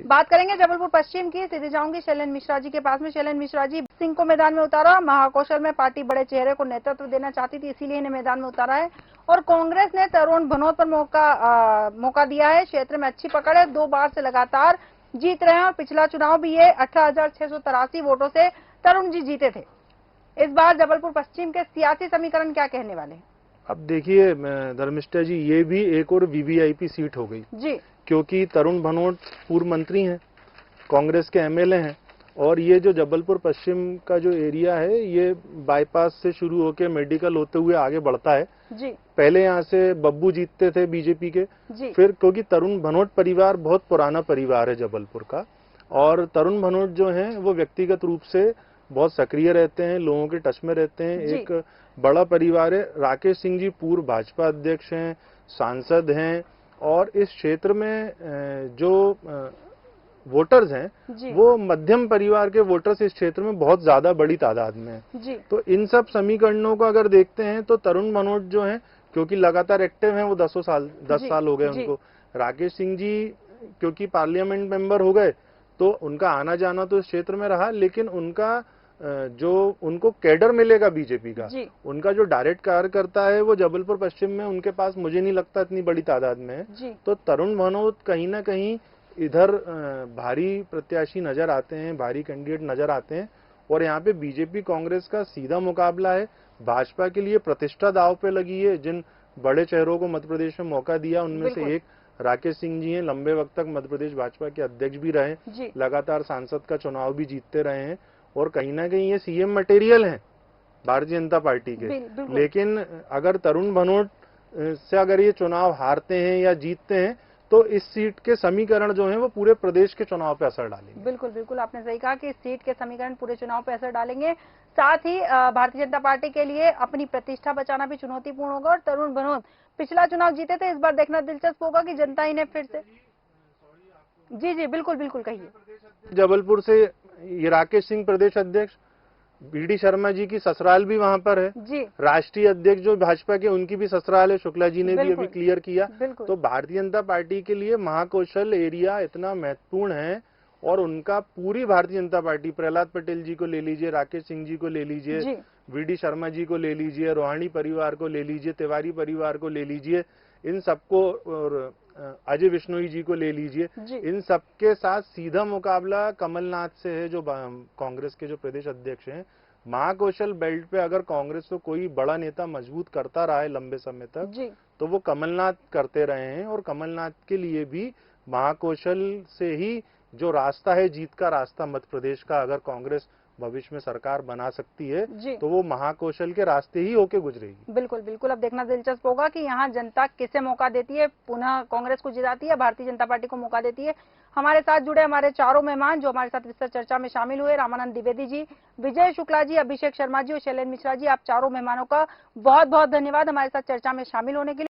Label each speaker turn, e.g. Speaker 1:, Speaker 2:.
Speaker 1: बात करेंगे जबलपुर पश्चिम की। सीधे जाऊंगी शैलेंद्र मिश्रा जी के पास में। शैलेंद्र मिश्रा जी, सिंह को मैदान में उतारा, महाकौशल में पार्टी बड़े चेहरे को नेतृत्व देना चाहती थी, इसीलिए इन्हें मैदान में उतारा है, और कांग्रेस ने तरुण भनोत पर मौका दिया है। क्षेत्र में अच्छी पकड़ है, 2 बार से लगातार जीत रहे हैं, और पिछला चुनाव भी ये 18,683 वोटों से तरुण जी जीते थे। इस बार जबलपुर पश्चिम के सियासी समीकरण क्या कहने वाले हैं?
Speaker 2: अब देखिए धर्मिष्ठा जी, ये भी एक और वीवीआईपी सीट हो गई
Speaker 1: जी,
Speaker 2: क्योंकि तरुण भनोट पूर्व मंत्री हैं, कांग्रेस के एमएलए हैं, और ये जो जबलपुर पश्चिम का जो एरिया है ये बाईपास से शुरू होकर मेडिकल होते हुए आगे बढ़ता है
Speaker 1: जी।
Speaker 2: पहले यहाँ से बब्बू जीतते थे बीजेपी के
Speaker 1: जी।
Speaker 2: फिर क्योंकि तरुण भनोट परिवार बहुत पुराना परिवार है जबलपुर का, और तरुण भनोट जो हैं वो व्यक्तिगत रूप से बहुत सक्रिय रहते हैं, लोगों के टच में रहते हैं, एक बड़ा परिवार है। राकेश सिंह जी पूर्व भाजपा अध्यक्ष हैं, सांसद हैं, और इस क्षेत्र में जो वोटर्स हैं वो मध्यम परिवार के वोटर्स इस क्षेत्र में बहुत ज्यादा बड़ी तादाद में हैं। तो इन सब समीकरणों को अगर देखते हैं तो तरुण भनोट जो हैं, क्योंकि लगातार एक्टिव हैं, वो 10 साल हो गए उनको। राकेश सिंह जी क्योंकि पार्लियामेंट मेंबर हो गए तो उनका आना जाना तो इस क्षेत्र में रहा, लेकिन उनका जो उनको कैडर मिलेगा बीजेपी का, उनका जो डायरेक्ट कार्यकर्ता है वो जबलपुर पश्चिम में उनके पास मुझे नहीं लगता इतनी बड़ी तादाद में है। तो तरुण भनोट कहीं ना कहीं इधर भारी प्रत्याशी नजर आते हैं, भारी कैंडिडेट नजर आते हैं, और यहाँ पे बीजेपी कांग्रेस का सीधा मुकाबला है। भाजपा के लिए प्रतिष्ठा दांव पे लगी है। जिन बड़े चेहरों को मध्य प्रदेश में मौका दिया उनमें से एक राकेश सिंह जी हैं, लंबे वक्त तक मध्य प्रदेश भाजपा के अध्यक्ष भी रहे, लगातार सांसद का चुनाव भी जीतते रहे हैं, और कहीं ना कहीं ये सीएम मटेरियल हैं भारतीय जनता पार्टी के। लेकिन अगर तरुण भनोट से अगर ये चुनाव हारते हैं या जीतते हैं तो इस सीट के समीकरण जो हैं वो पूरे प्रदेश के चुनाव पे असर डालेंगे।
Speaker 1: बिल्कुल बिल्कुल, आपने सही कहा कि इस सीट के समीकरण पूरे चुनाव पे असर डालेंगे। साथ ही भारतीय जनता पार्टी के लिए अपनी प्रतिष्ठा बचाना भी चुनौतीपूर्ण होगा, और तरुण भनोट पिछला चुनाव जीते थे, इस बार देखना दिलचस्प होगा कि जनता इन्हें फिर से। जी जी बिल्कुल बिल्कुल, कहिए।
Speaker 2: जबलपुर से ये राकेश सिंह प्रदेश अध्यक्ष, बीडी शर्मा जी की ससुराल भी वहां पर है जी। राष्ट्रीय अध्यक्ष जो भाजपा के उनकी भी ससुराल है, शुक्ला जी ने भी अभी क्लियर किया। तो भारतीय जनता पार्टी के लिए महाकौशल एरिया इतना महत्वपूर्ण है, और उनका पूरी भारतीय जनता पार्टी, प्रहलाद पटेल जी को ले लीजिए, राकेश सिंह जी को ले लीजिए, बीडी शर्मा जी को ले लीजिए, रोहाणी परिवार को ले लीजिए, तिवारी परिवार को ले लीजिए, इन सबको, और अजय विश्नोई जी को ले लीजिए, इन सबके साथ सीधा मुकाबला कमलनाथ से है, जो कांग्रेस के जो प्रदेश अध्यक्ष हैं। महाकौशल बेल्ट पे अगर कांग्रेस को कोई बड़ा नेता मजबूत करता रहा है लंबे समय तक तो वो कमलनाथ करते रहे हैं, और कमलनाथ के लिए भी महाकौशल से ही जो रास्ता है, जीत का रास्ता मध्य प्रदेश का, अगर कांग्रेस भविष्य में सरकार बना सकती है तो वो महाकौशल के रास्ते ही होके गुजरेगी।
Speaker 1: बिल्कुल बिल्कुल, अब देखना दिलचस्प होगा कि यहाँ जनता किसे मौका देती है, पुनः कांग्रेस को जिताती है, भारतीय जनता पार्टी को मौका देती है। हमारे साथ जुड़े हमारे चारों मेहमान जो हमारे साथ विस्तृत चर्चा में शामिल हुए, रामानंद द्विवेदी जी, विजय शुक्ला जी, अभिषेक शर्मा जी और शैलेंद्र मिश्रा जी, आप चारों मेहमानों का बहुत बहुत धन्यवाद हमारे साथ चर्चा में शामिल होने के लिए।